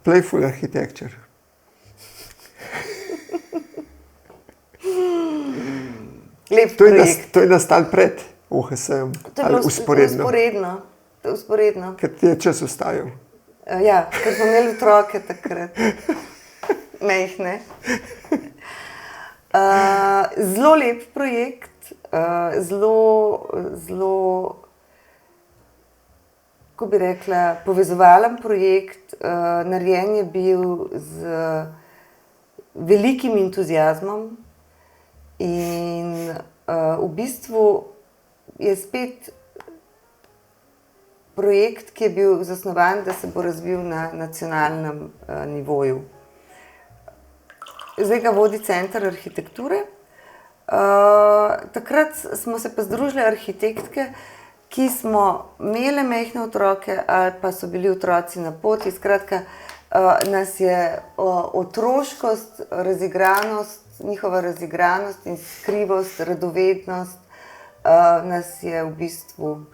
Playful architecture. Lep projekt. To je nastal pred OHS-em ali usporedno? To je usporedno. Ker ti je čas ustajal. Ja, ker smo imeli otroke takrat. Mejhne. Zelo lep projekt, zelo, kako bi rekla, povezovalen projekt. Narejen je bil z velikim entuziazmom in v bistvu je spet projekt, ki je bil zasnovan, da se bo razvil na nacionalnem nivoju. Zdaj ga vodi Center arhitekture. Takrat smo se pa združili arhitektke, ki smo imele majhne otroke ali pa so bili otroci na poti. Skratka, nas je otroškost, razigranost, njihova razigranost in skrivost, radovednost nas je v bistvu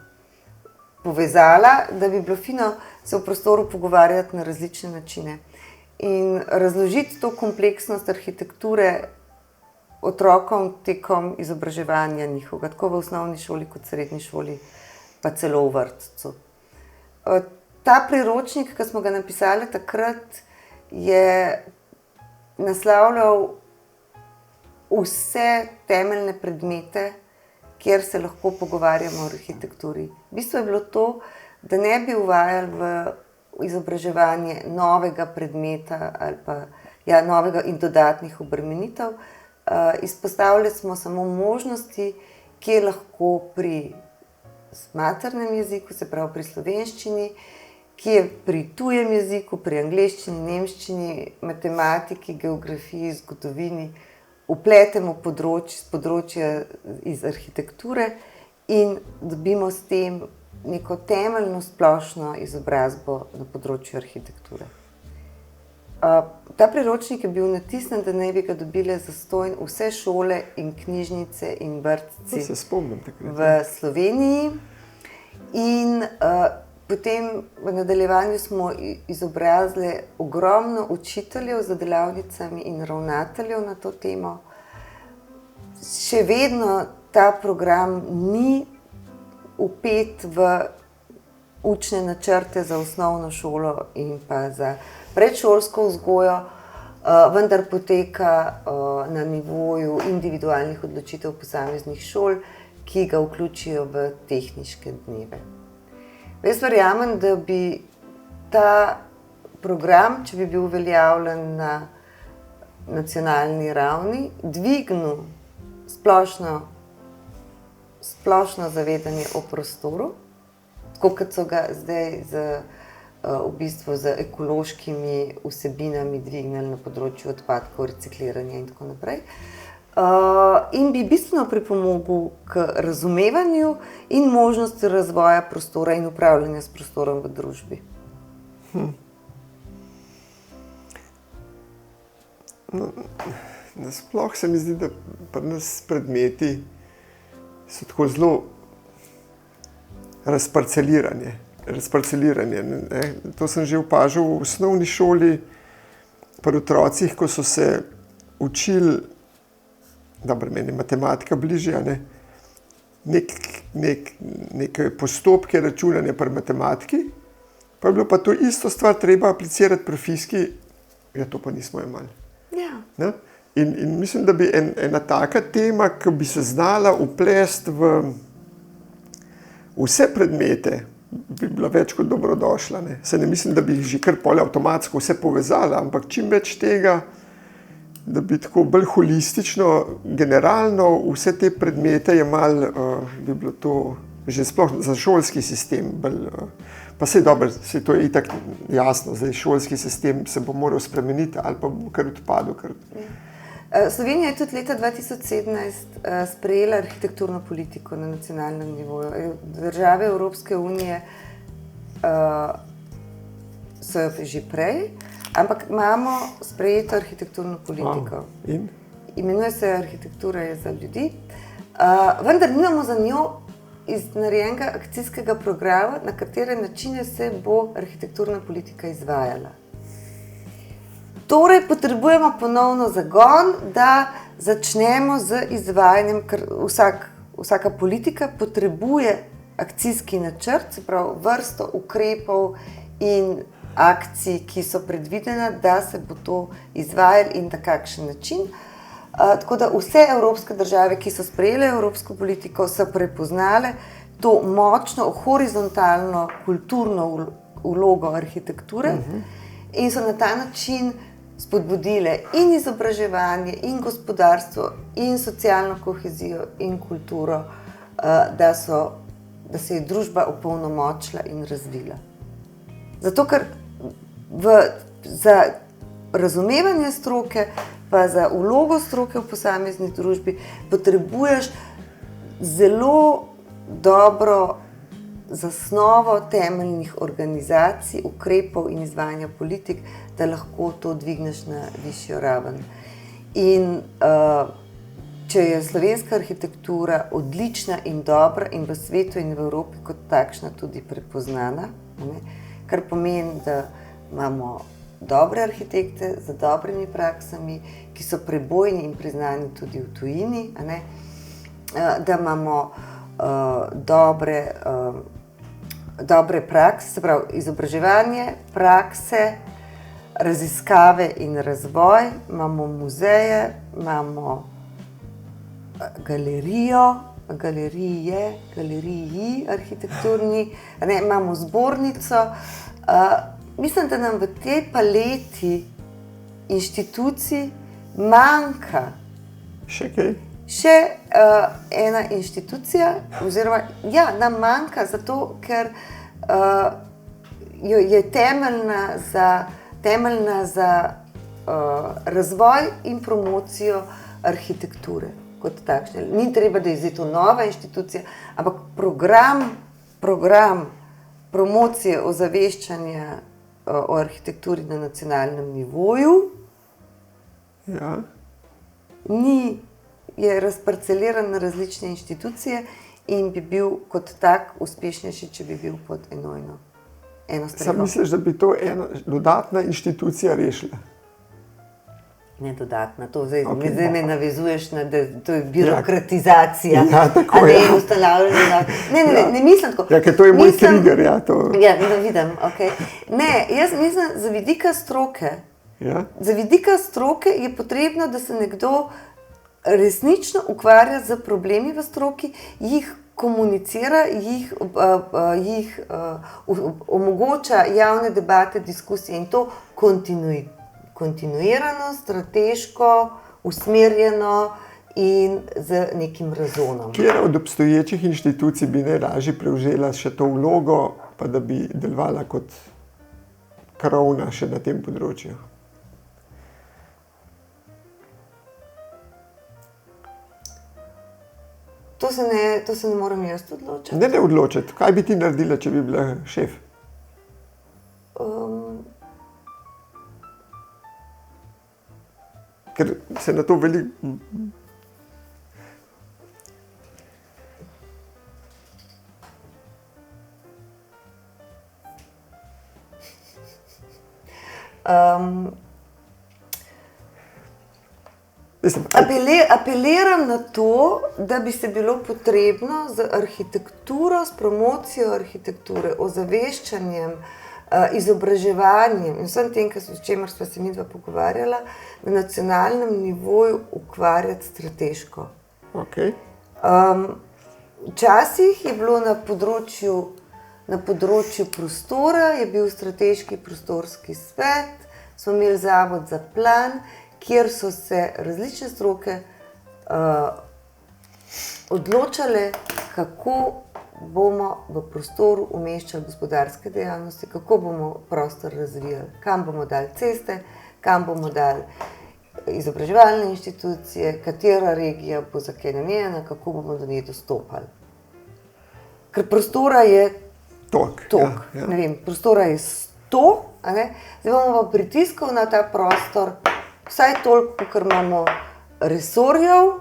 povezala, da bi bilo fino se v prostoru pogovarjati na različne načine. In razložiti to kompleksnost arhitekture otrokom tekom izobraževanja njihovega, tako v osnovni šoli kot srednji šoli, pa celo v vrtcu. Ta priročnik, ki smo ga napisali takrat, je naslavljal vse temeljne predmete, kjer se lahko pogovarjamo o arhitekturi. V bistvu je bilo to, da ne bi uvajali v izobraževanje novega predmeta ali pa novega in dodatnih obremenitev. Izpostavili smo samo možnosti, kje lahko pri maternem jeziku, se pravi pri slovenščini, kje pri tujem jeziku, pri angleščini, nemščini, matematiki, geografiji, zgodovini, vpletemo področja iz arhitekture in dobimo s tem neko temeljno splošno izobrazbo na področju arhitekture. Ta priročnik je bil natisnjen, da naj bi ga dobile zastonj vse šole in knjižnice in vrtci v Sloveniji. In potem v nadaljevanju smo izobrazili ogromno učiteljev z delavnicami in ravnateljev na to temo. Še vedno ta program ni vpet v učne načrte za osnovno šolo in pa za predšolsko vzgojo, vendar poteka na nivoju individualnih odločitev posameznih šol, ki ga vključijo v tehniške dneve. Jaz verjamem, da bi ta program, če bi bil uveljavljen na nacionalni ravni, dvignil splošno zavedanje o prostoru, tako kot so ga zdaj z ekološkimi vsebinami dvignili na področju odpadkov, recikliranja in tako naprej. In bi bistveno pripomogel k razumevanju in možnosti razvoja prostora in upravljanja s prostorom v družbi. Nasploh se mi zdi, da pri nas predmeti so tako zelo razparceliranje. To sem že opažal v osnovni šoli pri otrocih, ko so se učili, dobro, meni je matematika bližje, neke postopke računanja pri matematiki, pa je bilo pa to isto stvar treba aplicirati pri fiziki, to pa nismo imeli. Ja. In mislim, da bi ena taka tema, ki bi se znala vplesti v vse predmete, bi bila več kot dobrodošla. Se ne mislim, da bi jih že kar pol avtomatsko vse povezala, ampak čim več tega, da bi tako bolj holistično, generalno vse te predmete jemali, bi bilo to že sploh za šolski sistem bolj, pa saj dobro, saj to je itak jasno, zdaj šolski sistem se bo moral spremeniti ali pa bo kar odpadel. Slovenija je tudi leta 2017 sprejela arhitekturno politiko na nacionalnem nivoju. Države Evropske unije so jo že prej, ampak imamo sprejeto arhitekturno politiko. Imenuje se Arhitektura je za ljudi, vendar nimamo za njo narejenega akcijskega programa, na katere načine se bo arhitekturna politika izvajala. Torej, potrebujemo ponovno zagon, da začnemo z izvajanjem, ker vsaka politika potrebuje akcijski načrt, se pravi vrsto ukrepov in akcij, ki so predvidene, da se bo to izvajalo in na kakšen način. Tako da vse evropske države, ki so sprejele evropsko politiko, so prepoznale to močno horizontalno kulturno vlogo arhitekture in so na ta način spodbudile in izobraževanje, in gospodarstvo, in socialno kohezijo, in kulturo, da se je družba opolnomočila in razvila. Zato, ker za razumevanje stroke, pa za vlogo stroke v posamezni družbi potrebuješ zelo dobro zasnovo temeljnih organizacij, ukrepov in izvajanja politik, da lahko to dvigneš na višjo raven. In če je slovenska arhitektura odlična in dobra in v svetu in v Evropi kot takšna tudi prepoznana, kar pomeni, da imamo dobre arhitekte z dobrimi praksami, ki so prebojni in priznani tudi v tujini, da imamo dobre prakse, se pravi izobraževanje, prakse, raziskave in razvoj, imamo muzeje, imamo galeriji arhitekturni, imamo zbornico. Mislim, da nam v tej paleti inštitucij manjka Še kaj? še ena inštitucija, oziroma nam manjka zato, ker je temeljna za razvoj in promocijo arhitekture kot takšne. Ni treba, da je to nova inštitucija, ampak program promocije, ozaveščanja o arhitekturi na nacionalnem nivoju je razparceliran na različne inštitucije in bi bil kot tak uspešnejši, če bi bil pod eno streho. Sam misliš, da bi to ena dodatna inštitucija rešila? Ne dodatna, to zdaj me navezuješ na, da to je birokratizacija. Tako je. Ne mislim tako. Ja, ker to je moj trigger, Ja, vidim, okej. Ne, jaz mislim, za vidika stroke je potrebno, da se nekdo resnično ukvarja z problemi v stroki, jih komunicira, jih omogoča javne debate, diskusije in to kontinuirano, strateško, usmerjeno in z nekim razonom. Katera od obstoječih inštitucij bi najlažje prevzela še to vlogo, pa da bi delovala kot krovna še na tem področju? To se ne morem jaz odločiti. Ne odločiti. Kaj bi ti naredila, če bi bila šef? Ker se na to veliko... Apeliram na to, da bi se bilo potrebno z arhitekturo, s promocijo arhitekture, ozaveščanjem, izobraževanjem in vsem tem, s čemer sva se midva pogovarjala, na nacionalnem nivoju ukvarjati strateško. Včasih je bilo na področju prostora, je bil strateški prostorski svet, smo imeli zavod za plan, kjer so se različne stroke odločale, kako bomo v prostoru umeščali gospodarske dejavnosti, kako bomo prostor razvijali, kam bomo dali ceste, kam bomo dali izobraževalne inštitucije, katera regija bo za kaj namenjena, kako bomo do nje dostopali. Ker prostora je prostora je 100, zdaj bomo pa pritiskali na ta prostor vsaj toliko, ker imamo resorjev.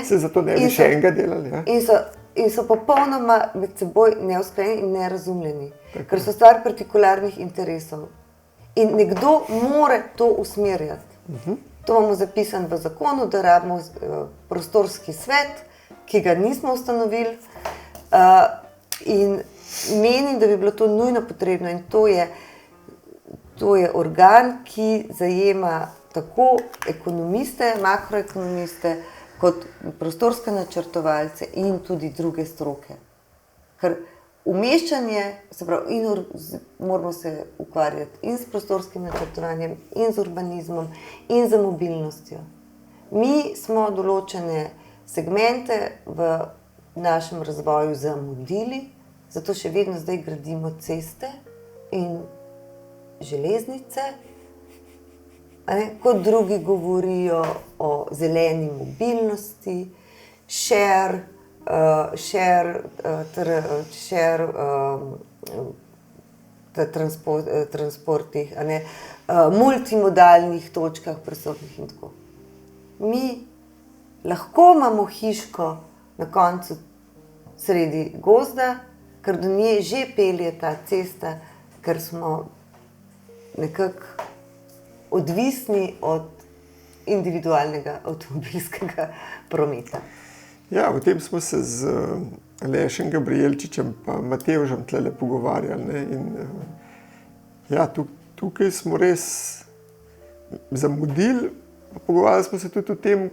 Se zato ne bi še enega delali. In so popolnoma med seboj neusklajeni in nerazumljeni, ker so stvar partikularnih interesov. In nekdo mora to usmerjati. To imamo zapisano v zakonu, da rabimo prostorski svet, ki ga nismo ustanovili. In menim, da bi bilo to nujno potrebno. In to je organ, ki zajema tako ekonomiste, makroekonomiste, kot prostorske načrtovalce in tudi druge stroke. Ker umeščanje, se pravi, moramo se ukvarjati in s prostorskim načrtovanjem, in z urbanizmom, in z mobilnostjo. Mi smo določene segmente v našem razvoju zamudili, zato še vedno zdaj gradimo ceste in železnice. Kot drugi govorijo o zeleni mobilnosti, transportih, multimodalnih točkah presodnih in tako. Mi lahko imamo hiško na koncu sredi gozda, ker do nje že pelje ta cesta, ker smo nekako odvisni od individualnega avtomobilskega prometa. Ja, o tem smo se z Alešem Gabrijelčičem pa Matevžem tlele pogovarjali. Ne? In, tukaj smo res zamudili, pogovarjali smo se tudi o tem,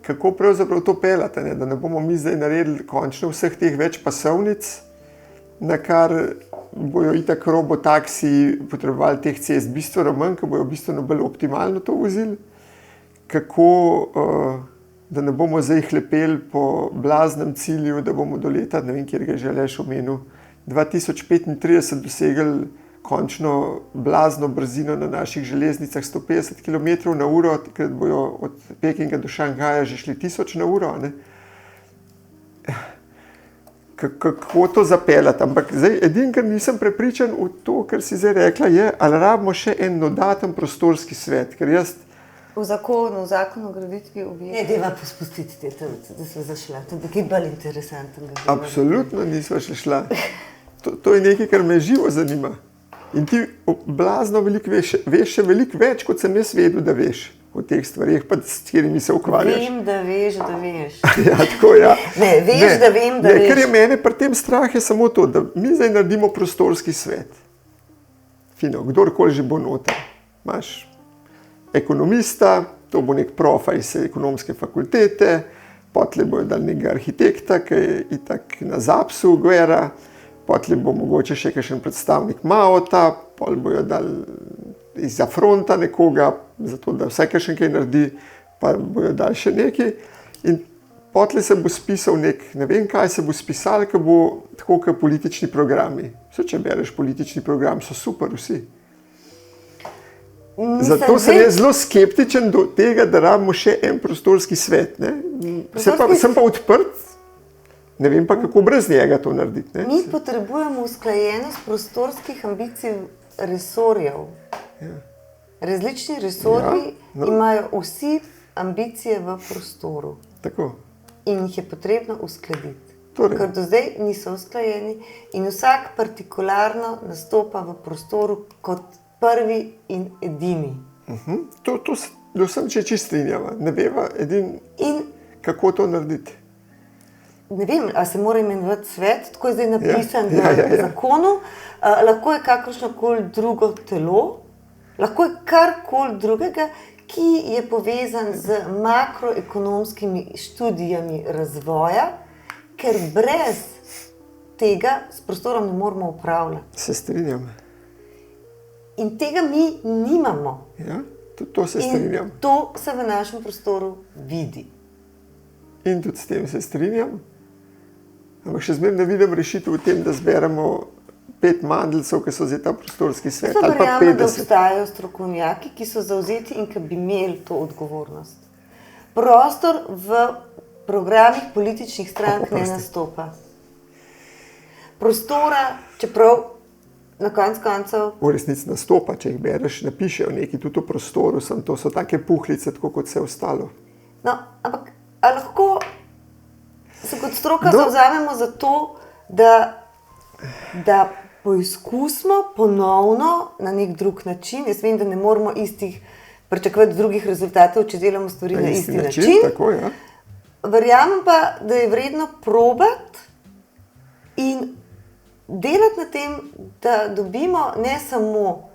kako pravzaprav to peljati, da ne bomo mi zdaj naredili končno vseh teh več pasovnic, na kar bojo itak robotaksiji potrebovali teh cest bistveno manj, ker bojo bistveno bolj optimalno to vozili. Kako, da ne bomo zdaj hlepeli po blaznem cilju, da bomo do leta, ne vem, kjer ga je že Aleš omenil, 2035 dosegli končno blazno brzino na naših železnicah 150 km/h, ker bojo od Pekinga do Šanghaja že šli 1000 na uro. Ne? Kako to zapeljati? Ampak zdaj, edino, kar nisem prepričan v to, kar si zdaj rekla, je, ali rabimo še en dodaten prostorski svet, ker jaz... V zakonu o graditvi objektov. Ne, deva pospustiti te, da smo zašla. To je nekaj bolj interesantnega. Absolutno nismo še šla. To je nekaj, kar me živo zanima. In ti blazno veliko veš še veliko več, kot sem jaz vedel, da veš o teh stvarih, pa s katerimi se ukvarjaš. Vem, da veš, da veš. Ja, tako, ja. Ne, veš, da vem, da veš. Kar je mene pri tem strah je samo to, da mi zdaj naredimo prostorski svet. Fino, kdorkoli že bo noter. Imaš ekonomista, to bo nek profa iz ekonomske fakultete, potlej bojo dal nekega arhitekta, ki je itak na ZAPS-u Guera, potlej bo mogoče še kakšen predstavnik Maota, potlej bojo dal izza fronta nekoga, zato da vsaj kakšen kaj naredi, pa bojo dal še nekaj. In potlej se bo spisal ne vem kaj se bo spisal, ker bo tako kot politični programi. Vse, če bereš politični program, so super vsi. Zato sem jaz zelo skeptičen do tega, da rabimo še en prostorski svet. Sem pa odprt, ne vem pa, kako brez njega to narediti. Mi potrebujemo usklajenost prostorskih ambicij resorjev. Ja. Različni resorji imajo vsi ambicije v prostoru. Tako. In jih je potrebno uskladiti. Ker do zdaj niso usklajeni in vsak partikularno nastopa v prostoru kot prvi in edini. To sem če čisto strinjava. Ne veva kako to narediti. Ne vem, ali se mora imenovati svet, tako je zdaj napisan v zakonu. Lahko je kakršnokoli drugo telo, lahko je karkoli drugega, ki je povezan z makroekonomskimi študijami razvoja, ker brez tega s prostorom ne moramo upravljati. Se strinjam. In tega mi nimamo. Ja, to se strinjam. In to se v našem prostoru vidi. In tudi s tem se strinjam. Ampak še zmeraj ne vidim rešitev v tem, da zberemo 5 mandeljcev, ki so zdaj ta prostorski svet. Ali pa 50. Da obstajajo strokovnjaki, ki so zavzeti in ki bi imeli to odgovornost. Prostor v programih političnih strank ne nastopa. Prostora, čeprav na koncev. V resnici nastopa, če jih bereš, napišejo nekaj tudi o prostoru, to so take puhlice, tako kot vse ostalo. No, ampak ali lahko se kot stroka zavzamemo za to, da poizkusimo ponovno na nek drug način. Jaz vem, da ne moramo pričakovati drugih rezultatov, če delamo stvari na isti način. Tako, ja. Verjamem pa, da je vredno probati in delati na tem, da dobimo ne samo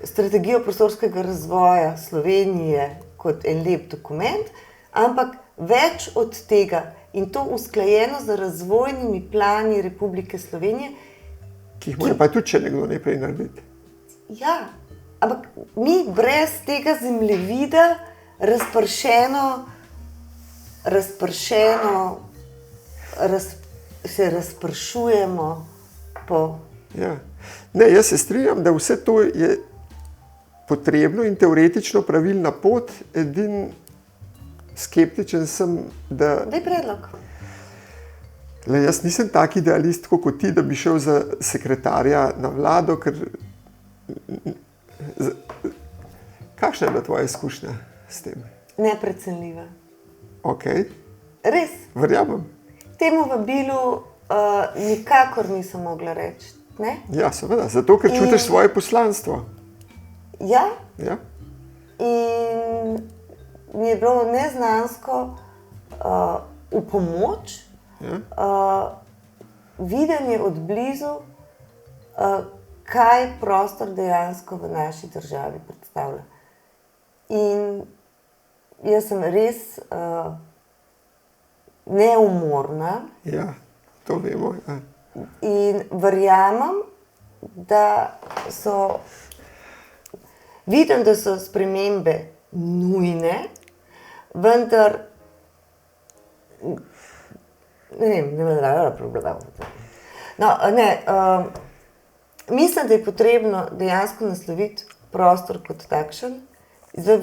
strategijo prostorskega razvoja Slovenije kot en lep dokument, ampak več od tega in to usklajeno z razvojnimi plani Republike Slovenije. Ki jih mora pa tudi še nekdo najprej narediti. Ja, ampak mi brez tega zemljevida se razpršujemo po... Ja. Ne, jaz se strinjam, da vse to je potrebno in teoretično pravilna pot, edin skeptičen sem, da... Daj predlog. Jaz nisem tak idealist kot ti, da bi šel za sekretarja na vlado, ker... Kakšna je bila tvoja izkušnja s tem? Neprecenljiva. Ok. Res. Verjamem. Temu vabilu nikakor nisem mogla reči. Ne? Ja, seveda, zato ker čutiš svoje poslanstvo. Ja. Ja. In mi je bilo neznansko v pomoč videnje od blizu, kaj prostor dejansko v naši državi predstavlja. In jaz sem res neumorna. Ja, to vemo. Ja. In verjamem, da vidim, da so spremembe nujne, vendar mislim, da je potrebno dejansko nasloviti prostor kot takšen z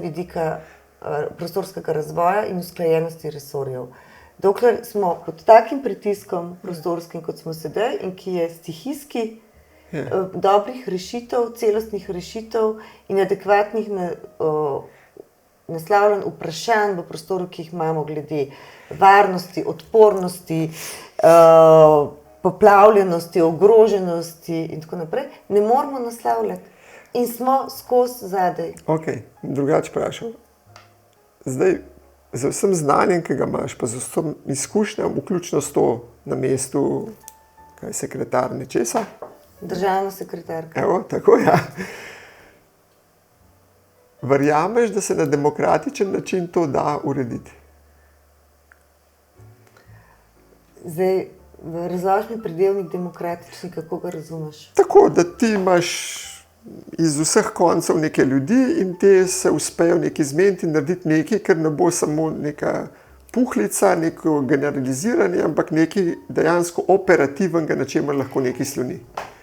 vidika prostorskega razvoja in usklajenosti resorjev. Dokler smo pod takim pritiskom prostorskim, kot smo sedaj, in ki je stihijski, dobrih rešitev, celostnih rešitev in adekvatnih naslavljanj vprašanj v prostoru, ki jih imamo glede varnosti, odpornosti, poplavljenosti, ogroženosti in tako naprej, ne moramo naslavljati. In smo skozi zadaj. Ok, drugače vprašam. Zdaj, z vsem znanjem, ki ga imaš, pa z vsem izkušnjam, vključno s to na mestu, kaj sekretar nečesa? Državna sekretarka. Evo, tako, ja. Verjameš, da se na demokratičen način to da urediti? Zdaj, razloži mi predelnik demokratični, kako ga razumeš? Tako, da ti imaš iz vseh koncev neke ljudi in te se uspejo neki zmeniti in narediti nekaj, ker ne bo samo neka puhlica, neko generaliziranje, ampak nekaj dejansko operativnega, na čemer lahko nekaj sloni.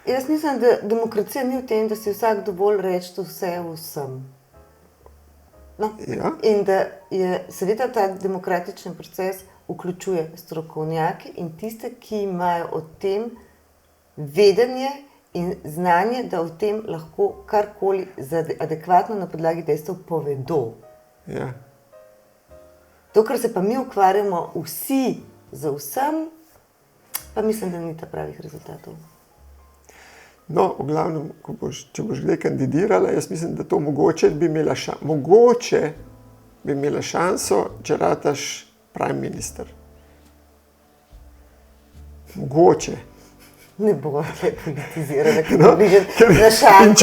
Jaz mislim, da demokracija ni v tem, da si vsak dovolj reči vse vsem. No. Ja. In da je seveda ta demokratični proces vključuje strokovnjake in tiste, ki imajo o tem vedenje in znanje, da o tem lahko karkoli adekvatno na podlagi dejstev povedo. Ja. To, kar se pa mi ukvarjamo vsi z vsem, pa mislim, da ni ta pravih rezultatov. No, v glavnem, če boš kdaj kandidirala, jaz mislim, da to mogoče bi imela šanso, če rataš prime minister. Mogoče. Ne bo te politizirala, na šanku. In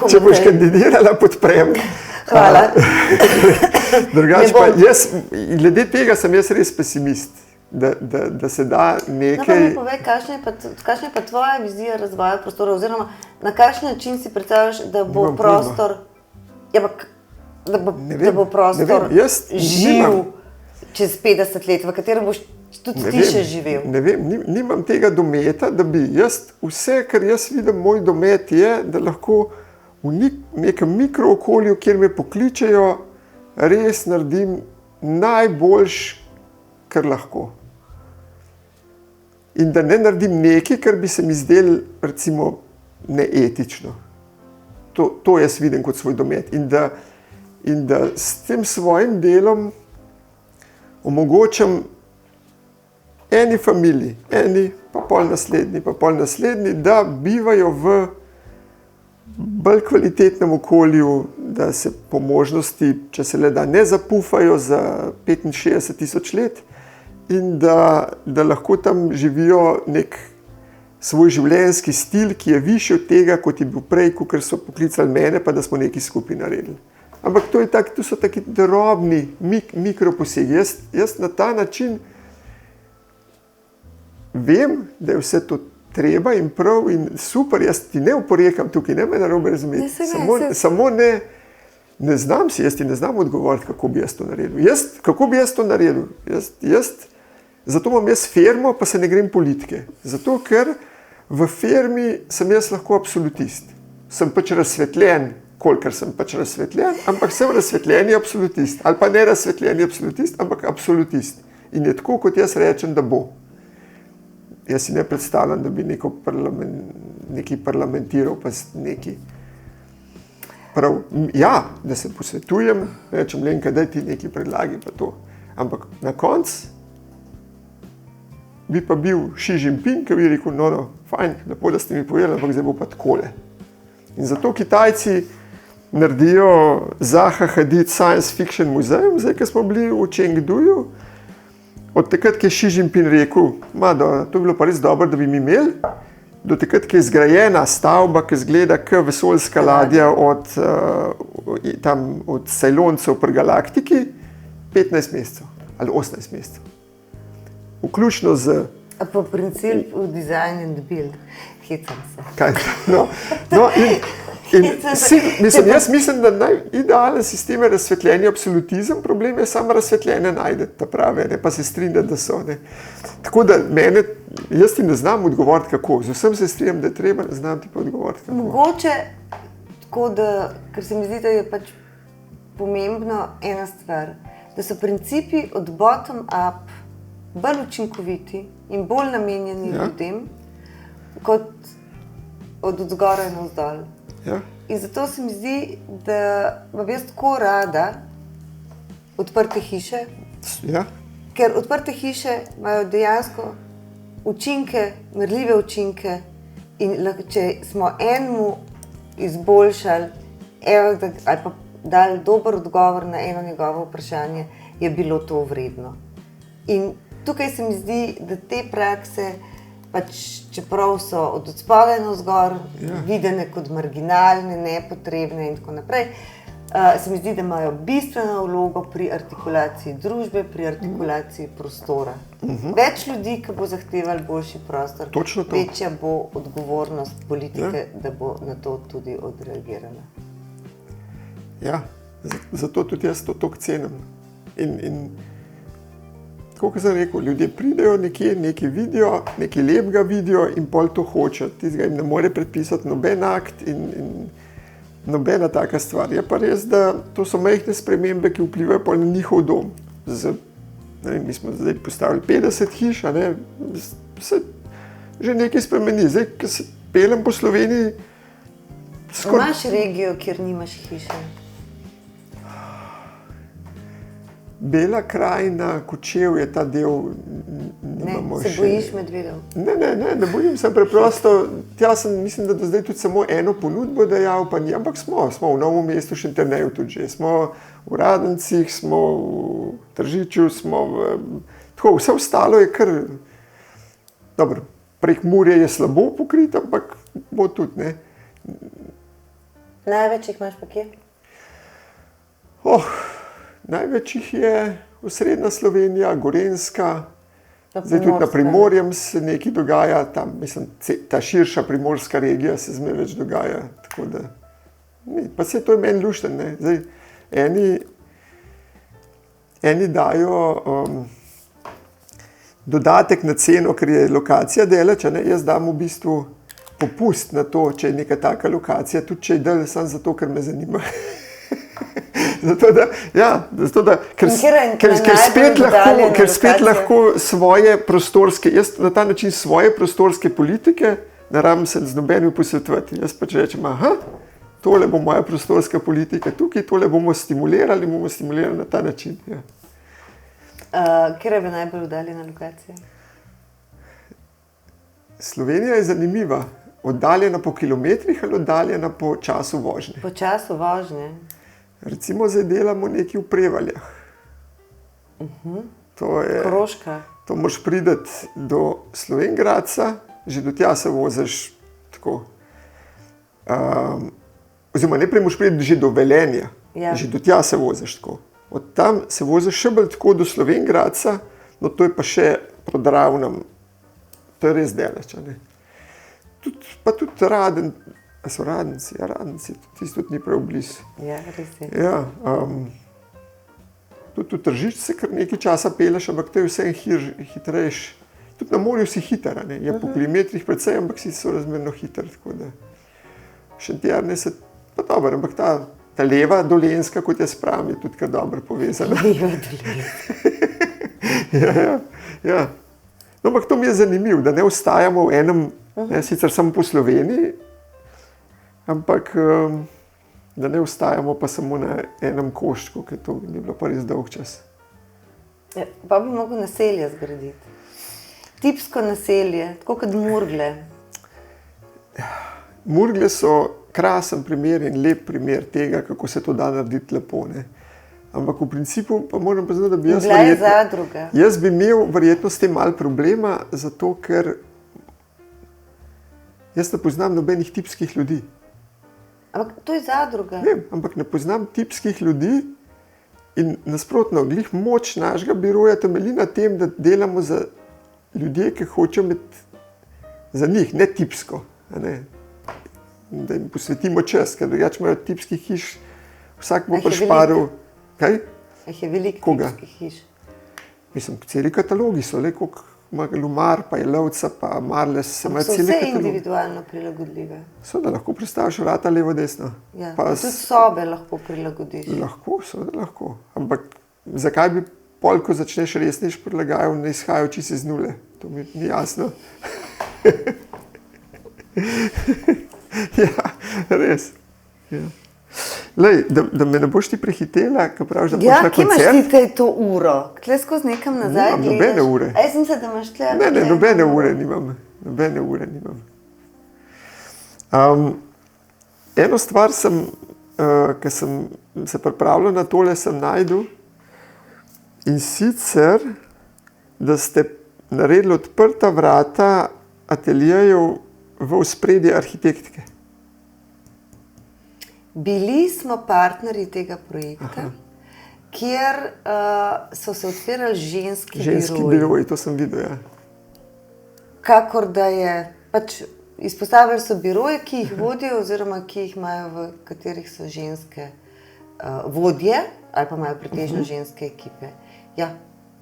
če boš kandidirala, podprem. Hvala. Drugače pa jaz, glede tega sem jaz res pesimist, da se da nekaj... No, pa mi povej, kakšna je pa tvoja vizija razvoja prostora, oziroma na kakšen način si predstavljaš, da bo prostor... Da bo prostor živ čez 50 let, v katerem boš tudi ti še živel. Ne vem, nimam tega dometa, da bi vse, kar jaz vidim, moj domet je, da lahko v nekem mikrookolju, kjer me pokličejo, res naredim najboljš, kar lahko. In da ne naredim nekaj, kar bi se mi zdelo, recimo, neetično. To jaz vidim kot svoj domet. In da s tem svojim delom omogočam eni familiji, eni, pa pol naslednji, da bivajo v bolj kvalitetnem okolju, da se po možnosti, če se le da, ne zapufajo za 65.000 let in da lahko tam živijo nek svoj življenjski stil, ki je višji od tega, kot je bil prej, ker so poklicali mene, pa da smo nekaj skupaj naredili. Ampak to so taki drobni mikroposegi. Jaz na ta način vem, da je vse to treba in prav in super, jaz ti ne oporekam tukaj, ne me narobe razumeti. Samo ne znam si, jaz ti ne znam odgovoriti, kako bi jaz to naredil. Kako bi jaz to naredil? Zato imam jaz firmo, pa se ne grem politike. Zato, ker v firmi sem jaz lahko absolutist. Sem pač razsvetljen, kolikor sem pač razsvetljen, ampak sem razsvetljeni absolutist. Ali pa ne razsvetljeni absolutist, ampak absolutist. In je tako, kot jaz rečem, da bo. Jaz si ne predstavljam, da bi neki parlamentiral, pa neki prav. Ja, da se posvetujem, rečem, Lenka, daj ti neki predlagi, pa to. Ampak na koncu bi pa bil Xi Jinping, ki bi rekel, no, fajn, lepo, da ste mi povedali, ampak zdaj bo pa takole. In zato Kitajci naredijo Zaha Hadid Science Fiction muzeum, zdaj, ko smo bili v Chengduju, od takrat, ki je Xi Jinping rekel, to bi bilo pa res dobro, da bi mi imeli, do takrat, ki je zgrajena stavba, ki zgleda kot vesoljska ladja od Cejloncev pri Galaktiki, 15 mesecev ali 18 mesecev. Vključno z... Po principu design and build, hecam se. Kaj? Jaz mislim, da idealen sistem je razsvetljeni absolutizem, problem je samo razsvetljene najde, ta prave, ne, pa se strinjati, da so. Ne. Tako da jaz ti ne znam odgovoriti, kako. Z vsem se strinjam, da je treba, ne znam ti pa odgovoriti, kako. Mogoče, tako da, ker se mi zdi, da je pač pomembno ena stvar, da so principi od bottom up bolj učinkoviti in bolj namenjeni ljudem, kot od zgoraj navzdol. Ja. In zato se mi zdi, da imam jaz tako rada odprte hiše, ker odprte hiše imajo dejansko učinke, merljive učinke in če smo enemu izboljšali ali pa dali dober odgovor na eno njegovo vprašanje, je bilo to vredno. In tukaj se mi zdi, da te prakse, pač, čeprav so od spodaj navzgor videne kot marginalne, nepotrebne in tako naprej, se mi zdi, da imajo bistveno vlogo pri artikulaciji družbe, pri artikulaciji prostora. Več ljudi, ki bo zahtevali boljši prostor, večja bo odgovornost politike, da bo na to tudi odreagirala. Ja, zato tudi jaz to toliko cenim. In tako, kot sem rekel, ljudje pridejo nekje, nekaj vidijo, nekaj lepega vidijo in pol to hočejo. Tistega jim ne more predpisati noben akt in nobena taka stvar. Je pa res, da to so majhne spremembe, ki vplivajo pol na njihov dom. Mi smo zdaj postavili 50 hiš, se že nekaj spremeni. Zdaj, ko se pelem po Sloveniji... Imaš regijo, kjer nimaš hiše? Bela krajina, Kočev je ta del... Se bojiš medvedov? Ne bojim se preprosto. Tja sem, mislim, da do zdaj tudi samo eno ponudbo dajal, pa ni, ampak smo v Novem mestu, Šentjerneju tudi že. Smo v Radencih, smo v Tržiču, tako, vse ostalo je kar... Dobro, Prekmurje je slabo pokrit, ampak bo tudi, ne. Največ jih imaš pa kje? Največ jih je osrednja Slovenija, Gorenjska, zdaj tudi na Primorjem se nekaj dogaja, tam, mislim, ta širša primorska regija se zmeraj več dogaja, tako da, pa se to je meni lušten, ne, zdaj, eni dajo dodatek na ceno, ker je lokacija daleč, jaz dam v bistvu popust na to, če je neka taka lokacija, tudi če je dalj, samo zato, ker me zanima. Ker spet lahko svoje prostorske, jaz na ta način svoje prostorske politike ne rabim se z nobenim posvetovati. Jaz pač rečem, tole bo moja prostorska politika tukaj, tole bomo stimulirali na ta način. Ja. Kjer je bila najbolj oddaljena lokacija? Slovenija je zanimiva. Oddaljena po kilometrih ali oddaljena po času vožnje. Po času vožnje. Recimo zdaj delamo nekaj v Prevaljah. To je, Koroška. to moraš priti do Slovenj Gradca, že do tja se voziš tako. Oziroma najprej moraš priti že do Velenja, Ja. že do tja se voziš tako. Od tam se voziš še bolj tako do Slovenj Gradca, no to je pa še pod Ravnom. To je res daleč, a ne. Pa tudi Raden, a so Radenci, ja, Radenci, tisto tudi ni prav blizu. Ja, res je. Ja, tudi v Tržič se kar nekaj časa peleš, ampak to je vse hitrejš. Tudi na morju si hiter, a ne. Je po kilometrih precej, ampak si sorazmerno hiter, tako da. Šentjerne se, pa dobro, ampak ta leva Dolenjska, kot jaz pravim, je tudi kar dobro povezana. Leva Dolenjska. Ja. No, ampak to mi je zanimivo, da ne ostajamo v enem, ne, sicer samo po Sloveniji, ampak da ne ostajamo pa samo na enem koščku, ker to bi bilo pa res dolg čas. Ja, pa bi mogel naselje zgraditi. Tipsko naselje, tako kot Murgle. Murgle so krasen primer in lep primer tega, kako se to da narediti lepo, ne. Ampak v principu pa moram priznati, da bi jaz Bila je zadruga. Jaz bi imel verjetno s tem malo problema, zato ker jaz ne poznam nobenih tipskih ljudi. Ampak to je zadruga. Vem, ampak ne poznam tipskih ljudi in nasprotno, glih moč našega biroja temelji na tem, da delamo za ljudje, ki hočejo imeti za njih, ne tipsko. A ne. Da jim posvetimo čas, ker drugače imajo tipskih hiš, vsak bo A jih je prišparil. Kaj? Jih je veliko Koga? tipskih hiš. Mislim, celi katalogi so, le koliko ima Lumar, pa je Lovca, pa Marles, se ima So celi vse katalog. individualno prilagodljive. So, da lahko predstaviš vrata levo, desno. Ja. Pa Tudi sobe lahko prilagodiš. lahko, seveda lahko. Ampak zakaj bi pol, ko začneš resniš prilagajal, ne izhajajo čisto iz nule? To mi ni jasno. Ja, res. Ja. Lej, da me ne boš ti prehitela, ko praviš, da boš Ja, na kje imaš koncert. ti tej to uro? Tle skozi nekam nazaj Nimam nobene ure. A jaz mislim, da imaš tle. Ne, nobene ure nimam. Nobene ure nimam. Eno stvar sem, ko sem se pripravljal na tole, sem našel, in sicer, da ste naredili odprta vrata ateljejev v ospredje arhitektke. Bili smo partnerji tega projekta, kjer so se odpirali ženski biroji. biroji, to sem videl, ja. Kakor da je, pač izpostavili so biroje, ki jih vodijo oziroma ki jih imajo, v katerih so ženske vodje ali pa imajo pretežno ženske ekipe. Ja,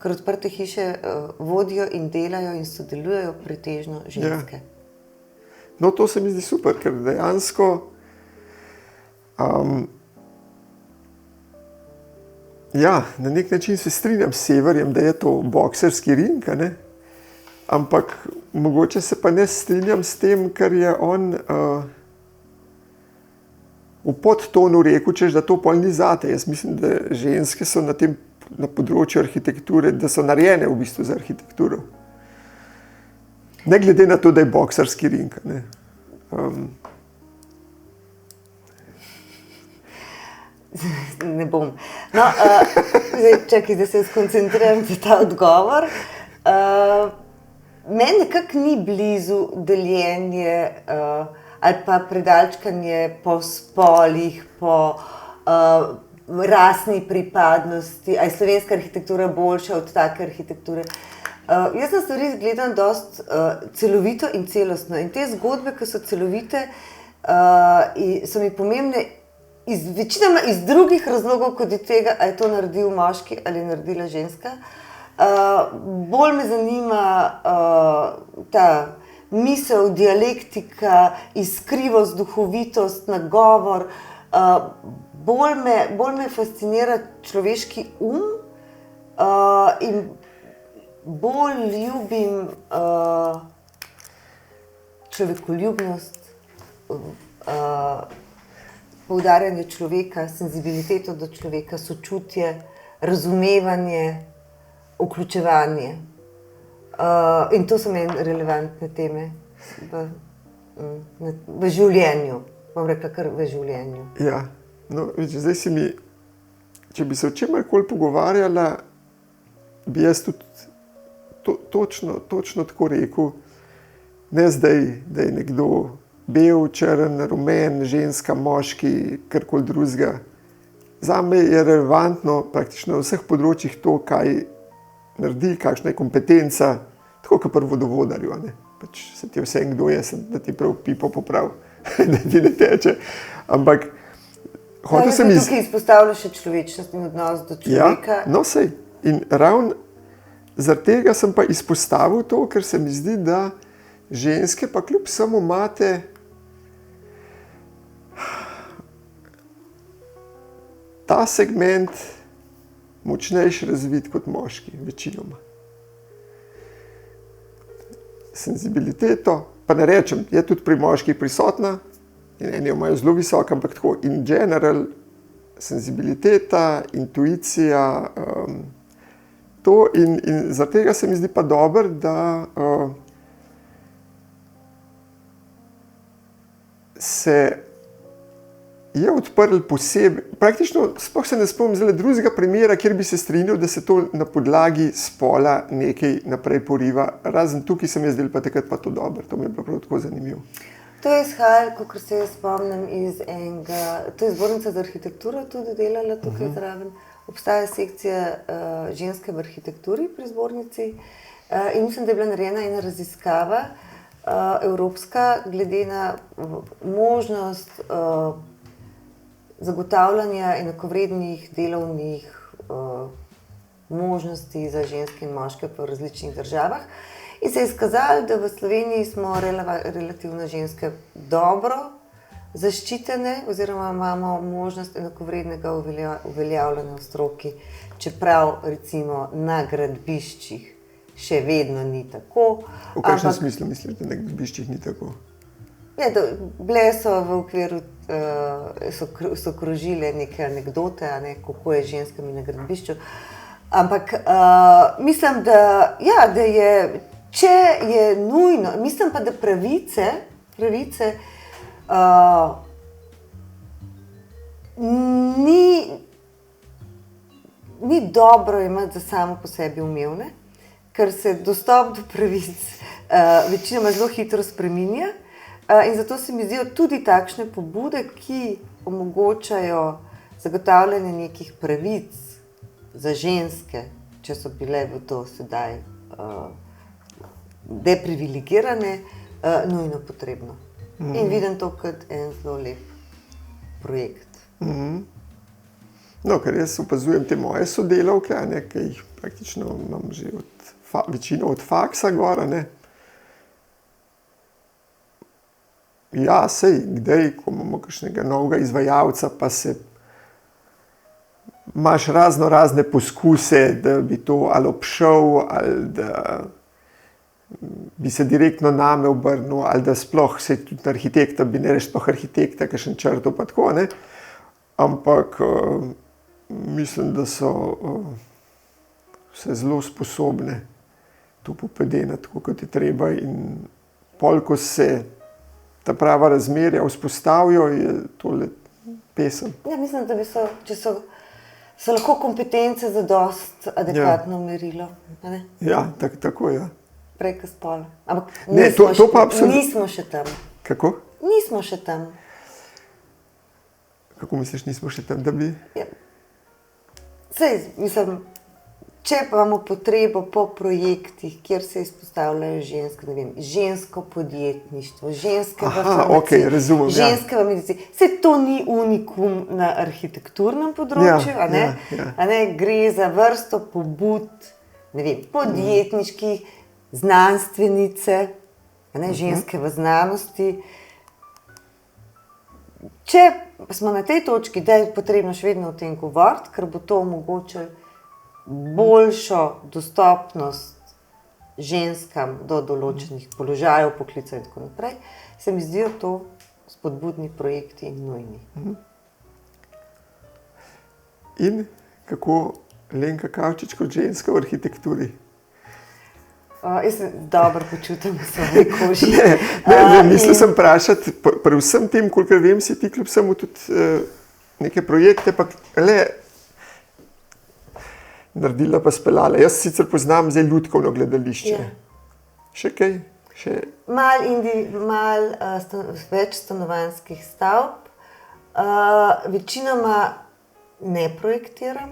ker odprte hiše vodijo in delajo in sodelujejo pretežno ženske. No, to se mi zdi super, ker dejansko ja, na nek način se strinjam s Severjem, da je to bokserski ring, a ne? Ampak mogoče se pa ne strinjam s tem, ker je on v podtonu rekel, češ, da to pol ni zate. Jaz mislim, da ženske so na področju arhitekture, da so narejene v bistvu za arhitekturo. Ne glede na to, da je bokserski ring, a ne? Ne bom. No, čakaj, da se skoncentriram za ta odgovor. Meni nekako ni blizu deljenje ali pa predalčkanje po spolih, po rasni pripadnosti, ali je slovenska arhitektura boljša od take arhitekture. Jaz na stvari gledam dosti celovito in celostno. In te zgodbe, ki so celovite, so mi pomembne večinoma iz drugih razlogov, kot je tega, ali je to naredil moški ali je naredila ženska. Bolj me zanima ta misel, dialektika, iskrivost, duhovitost, nagovor. Bolj me fascinira človeški in bolj ljubim človekoljubnost, poudarjanje človeka, senzibiliteto do človeka, sočutje, razumevanje, vključevanje. In to so meni relevantne teme. v življenju. Bom rekla, kar v življenju. Ja, no, zdaj si mi, če bi se o čemarkoli pogovarjala, bi jaz tudi točno tako rekel, ne zdaj, da je nekdo bel, črn, rumen, ženska, moški, karkoli drugega. Zame je relevantno praktično na vseh področjih to, kaj naredi, kakšna je kompetenca, tako kot pri vodovodarju. Pač se ti vse kdo je, da ti prav pipo poprav, da ti ne teče. Ampak hotel sem tukaj izpostavlja še človečnost in odnos do človeka. Ja, no sej. In ravno zaradi tega sem pa izpostavil to, ker se mi zdi, da ženske pa kljub samo imate ta segment močnejši razvit kot moški, večinoma. Senzibiliteto, pa ne rečem, je tudi pri moških prisotna, in eni jo imajo zelo visoko, ampak tako in general, senzibiliteta, intuicija, to in zaradi tega se mi zdi pa dobro, da se je odprl posebej, praktično sploh se ne spomnim zelo drugega primera, kjer bi se strinjal, da se to na podlagi spola nekaj naprej poriva. Razen tukaj se mi je zdelo pa takrat pa to dobro, to mi je bilo prav tako zanimivo. To je izhajalo, kot se jaz spomnim, iz enega, to je Zbornica za arhitekturo tudi delala tukaj zraven. Obstaja sekcija ženske v arhitekturi pri zbornici in mislim, da je bila narejena ena raziskava evropska glede na možnost zagotavljanja enakovrednih delovnih možnosti za ženske in moške po različnih državah. In se je izkazalo, da v Sloveniji smo relativno ženske dobro zaščitene oziroma imamo možnost enakovrednega uveljavljanja v stroki, čeprav recimo na gradbiščih še vedno ni tako. V kakšnem smislu misliš, da na gradbiščih ni tako? Ne, bile so v okviru, so krožile neke anekdote, kako je ženskami na gradbišču. Ampak mislim, da je, če je nujno, mislim pa, da pravice ni dobro imeti za samo po sebi umevne, ker se dostop do pravic večinoma zelo hitro spreminja. In zato se mi zdijo tudi takšne pobude, ki omogočajo zagotavljanje nekih pravic za ženske, če so bile v to sedaj deprivilegirane, nujno potrebno. In vidim to kot en zelo lep projekt. No, ker jaz opazujem te moje sodelavke, ki jih praktično imam že večino od faksa gor, Ja, sej, kdaj, ko imamo kakšnega novega izvajalca, pa imaš razne poskuse, da bi to ali obšel, ali da bi se direktno name obrnil, ali da sploh se tudi arhitekta, bi ne reč sploh arhitekta, kakšen črto pa tako, Ampak mislim, da so vse zelo sposobne to popedenati, tako kot je treba in pol, ko se ta prava razmerja vzpostavijo, je tole pesem. Ja, mislim, da če so lahko kompetence za dost adekvatno merilo. Ja, tako, ja. Prej kot spol. Ampak nismo še tam. Kako? Nismo še tam. Kako misliš, nismo še tam, da bi? Ja. Sej, mislim, če pa imamo potrebo po projektih, kjer se izpostavljajo ženske, ne vem, žensko podjetništvo, ženske v farmaciji, razumem, ženske v medicini. Sej to ni unikum na arhitekturnem področju, Gre za vrsto pobud, ne vem, podjetniških, znanstvenice, ženske v znanosti. Če smo na tej točki, da je potrebno še vedno o tem govoriti, ker bo to omogočilo boljšo dostopnost ženskam do določenih položajev, poklicev in tako naprej, se mi zdijo to spodbudni projekti in nujni. In kako Lenka Kavčič kot ženska v arhitekturi? Jaz se dobro počutim v svoji koži. Mislil sem vprašati, pri vsem tem, kolikor vem, si ti kljub vsemu tudi neke projekte pa naredila pa speljala. Jaz sicer poznam zdaj Lutkovno gledališče. Ja. Še kaj? Več stanovanjskih stavb. Večinoma ne projektiram,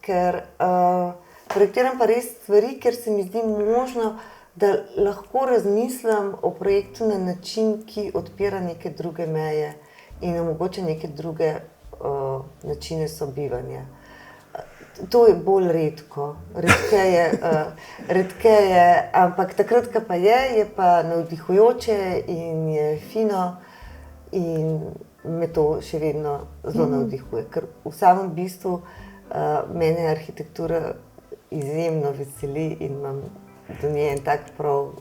ker projektiram pa res stvari, ker se mi zdi možno, da lahko razmislim o projektu na način, ki odpira neke druge meje in omogoča neke druge načine sobivanja. To je bolj redko, redkeje, ampak takrat, ko pa je pa navdihujoče in je fino in me to še vedno zelo navdihuje, ker v samem bistvu mene arhitektura izjemno veseli in imam do nje en tak prav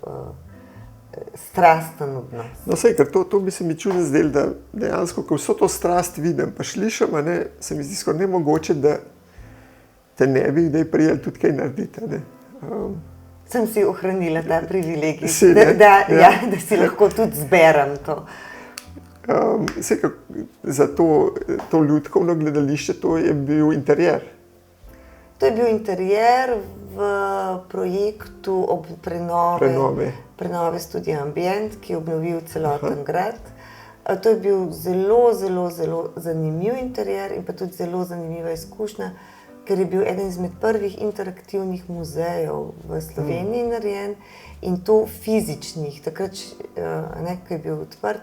strasten odnos. No, sej, ker to bi se mi čudno zdelo, da dejansko, ko vso to strast vidim, pa slišim, se mi zdi skoraj nemogoče, da te ne bi kdaj prijeli tudi kaj narediti. Sem si ohranila ta privilegij, da si lahko tudi zberem to. Za to Lutkovno gledališče, to je bil interjer. To je bil interjer v projektu prenove Studia Ambient, ki je obnovil celoten grad. To je bil zelo, zelo, zelo zanimiv interjer in pa tudi zelo zanimiva izkušnja, ker je bil eden izmed prvih interaktivnih muzejev v Sloveniji narejen in to fizičnih. Takrat, ko je bil odprt,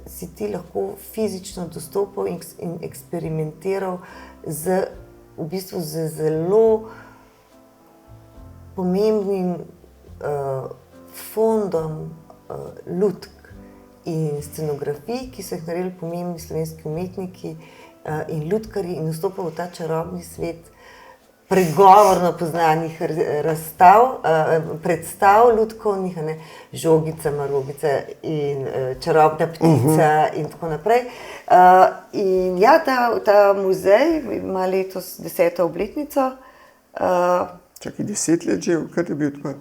si ti lahko fizično dostopal in eksperimentiral z zelo pomembnim fondom lutk in scenografij, ki so jih naredili pomembni slovenski umetniki in lutkarji in vstopal v ta čarobni svet pregovorno poznanih predstav lutkovnih, Žogica, Marogica in Čarobna ptica in tako naprej. In ja, ta muzej ima letos 10. obletnico. Čakaj, 10 let že, kar je bil odprt?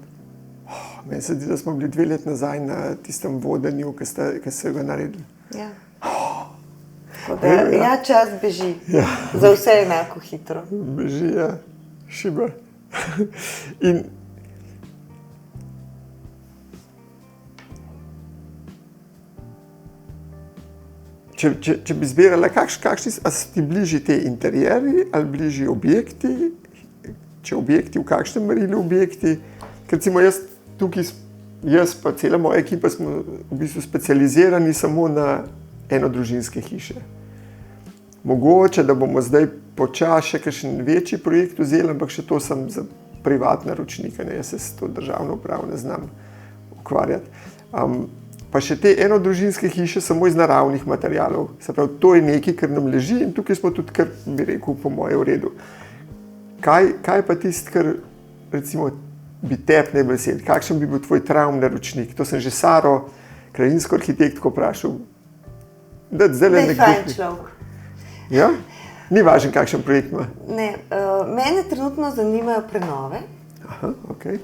Meni se zdi, da smo bili 2 let nazaj na tistem vodenju, ki ste ga naredili. Ja. Ja, čas beži. Ja. Za vse enako hitro. Beži, ja. Šiba. In če bi zbirala, kakšni so ti bližji te interjerji ali bližji objekti, če objekti, v kakšnem merilu objekti, ker recimo jaz pa cela moja ekipa smo v bistvu specializirani samo na enodružinske hiše. Mogoče, da bomo zdaj počasi še kakšen večji projekt vzeli, ampak še to sem za privatne naročnike, jaz se s to državno upravo ne znam ukvarjati. Pa še te enodružinske hiše samo iz naravnih materialov, se pravi, to je nekaj, kar nam leži in tukaj smo tudi, kar bi rekel, po moje v redu. Kaj pa tisto, kar recimo bi tep najbolj vesel, kakšen bi bil tvoj travm naročnik? To sem že Saro, krajinsko arhitektko vprašal. Da je fajn človek. Ja? Ni važen, kakšen projekt ima? Ne, mene trenutno zanimajo prenove. Aha, okej.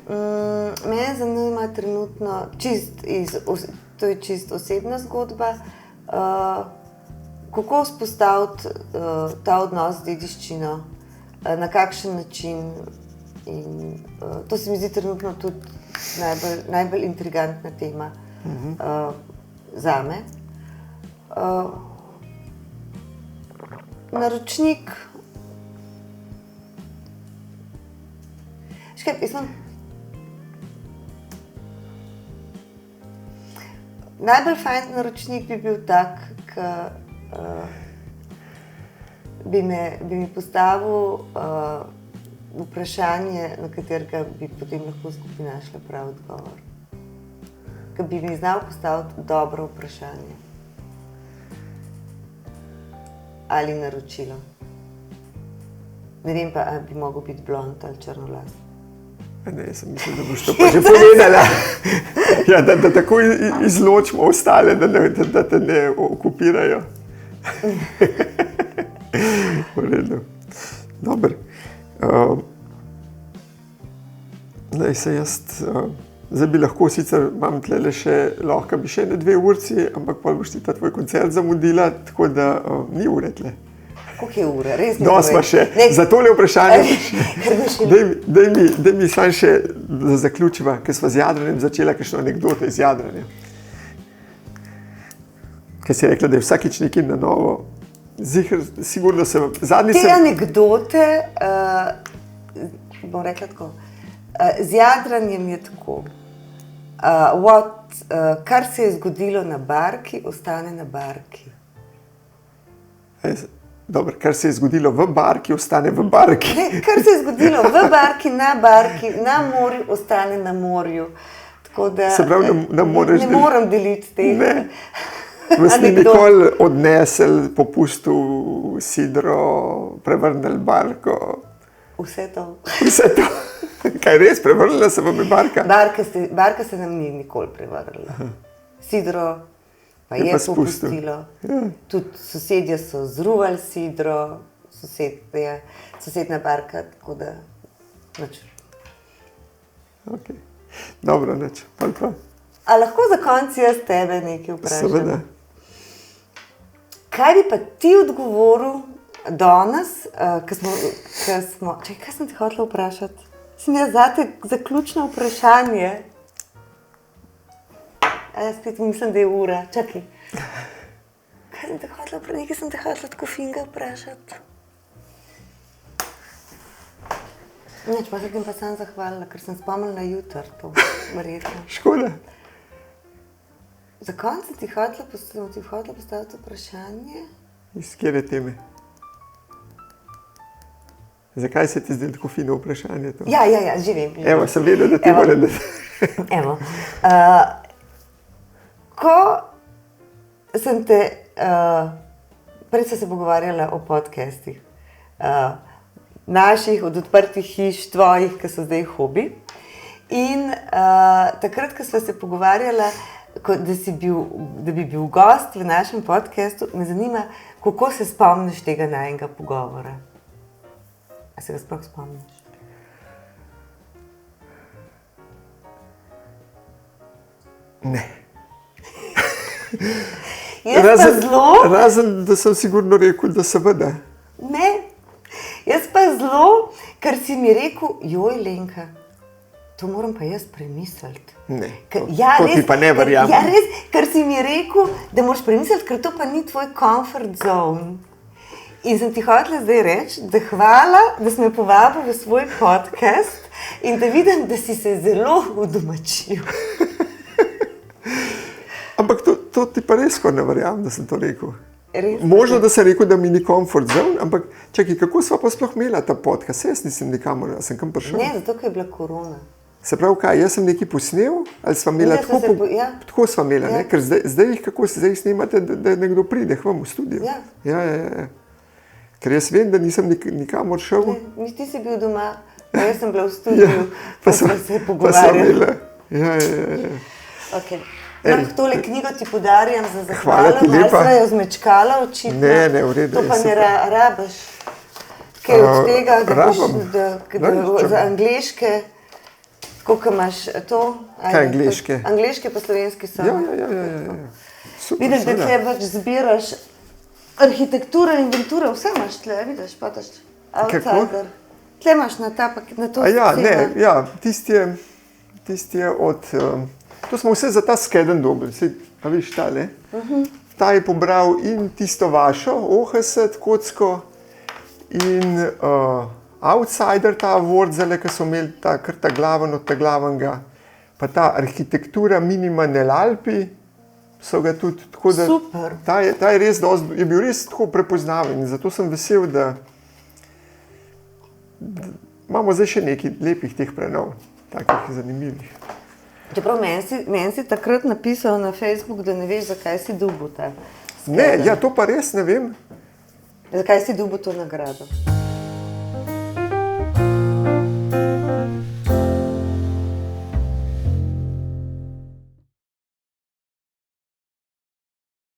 Mene zanima trenutno, to je čist osebna zgodba, kako vzpostaviti ta odnos z dediščino, na kakšen način. In to se mi zdi trenutno tudi najbolj intrigantna tema zame. Naročnik. Najbolj fajn naročnik bi bil tak, ki bi mi postavil vprašanje, na katerega bi potem lahko skupaj našla prav odgovor. Ki bi mi znal postaviti dobro vprašanje. Ali naročilo. Ne vem pa, ali bi mogel biti blond ali črnolas. Ne, sem mislil, da boš to pa že povedala. Ja, da tako izločimo ostale, da te ne okupirajo. V redu. Dobro. Zdaj se jaz, zdaj bi lahko sicer, imam tlele še, lahko bi še 2 urci, ampak pol boš ti ta tvoj koncert zamudila, tako da ni ure tle. Koliko je ura? Res ne No, sva še, za tole vprašanje, daj mi sam še zaključiva, ker sva z jadranjem začela kakšno anekdoto iz jadranja. Ker si rekla, da je vsakič nekaj na novo. Ziher, sigurno se zadnji Te anekdote, bom rekla tako, z jadranjem je tako. Kar se je zgodilo na barki, ostane na barki. Dobro, kar se je zgodilo v barki, ostane v barki. Ne, kar se je zgodilo v barki, na morju, ostane na morju. Tako da, Se pravi, ne moreš ne moram deliti tega. Ne. Vas ni nikoli odnesel, popustil sidro, prevrnil barko. Vse to. Vse to. Kaj res, prevrnila se vam je barka? Barka se nam ni nikoli prevrnila. Sidro pa je pa spustil. popustilo. Tudi sosedje so zruvali sidro, sosednja barka, tako da nič. Okay. Dobro, nič. Pa. A lahko za konec jaz tebe nekaj vprašam? Seveda. Kaj bi pa ti odgovoril danes, kaj sem te hotela vprašati? Sem jaz zate zaključno vprašanje. A jaz spet mislim, da je ura. Čakaj. Nekaj sem te hotela tako finga vprašati. Nič, pa se tem pa sam zahvalila, ker sem spomnila na jutr to, verjetno. Škoda. Za konec sem ti hotela postaviti vprašanje. Iz katere teme? Zakaj se ti zdi tako fino vprašanje to? Ja, že vem. Evo, sem vedel, da ti mora da. Evo. Ko sem te, prej sem se pogovarjala o podcastih, naših, od odprtih hiš, tvojih, ki so zdaj hobi. In takrat, ko sva se pogovarjala, da bi bil gost v našem podcastu, me zanima, kako se spomniš tega najinega pogovora. A se ga sploh spomniš? Ne. Razen, da sem sigurno rekel, da seveda. Ne. Jaz pa zelo, ker si mi rekel, joj, Lenka, to moram pa jaz premisliti. Ne, to ti pa ne verjamem. Ja, res, ker si mi rekel, da moraš premisliti, ker to pa ni tvoj comfort zone. In sem ti hotela zdaj reči, da hvala, da si me povabil v svoj podcast in da vidim, da si se zelo udomačil. Ampak to ti pa res ne verjamem, da sem to rekel. Res? Možno, da sem rekel, da mi ni comfort zone, ampak čakaj, kako sva pa sploh imela ta podcast? Jaz nisem nikamor, jaz sem kam prišel. Ne, zato, ker je bila korona. Se pravi, kaj, jaz sem nekaj posnel, ali sva imela tako sva imela, ne? Ker zdaj jih snemate, da nekdo pride k vam v studio. Ja. Ker jaz vem, da nisem nikamor šel. Ne, ti si bil doma, pa jaz sem bila v studiu, pa smo se pogovarjali. Pa sva imela, ja. Okay. Tole knjigo ti podarjam za zahvalo, malo sva jo zmečkala očitno. Ne, v redu. To pa ne rabiš. Kaj od tega, za angleške, koliko imaš to? Kaj angleške? Angleške pa slovenski so. Ja. Super, vidiš, da tle pač zbiraš arhitekturo, inventure, vse imaš tle, vidiš, pataš outsider. Tle imaš na to sceno. Tisti je od... To smo vse za ta skeden dobili, a viš tale. Ta je pobral in tisto vašo, OHS, kocko in outsider, ta award, ki so imeli kar ta glaven od ta glavenga, pa ta arhitektura Minima nell'Alpi, so ga tudi tako da... Super. Ta je res je bil res tako prepoznaven in zato sem vesel, da imamo zdaj še nekaj lepih teh prenov, takih zanimivih. Čeprav meni si takrat napisal na Facebook, da ne veš, zakaj si dobil ta skeden. Ne, ja, to pa res ne vem. Zakaj si dobil to nagrado?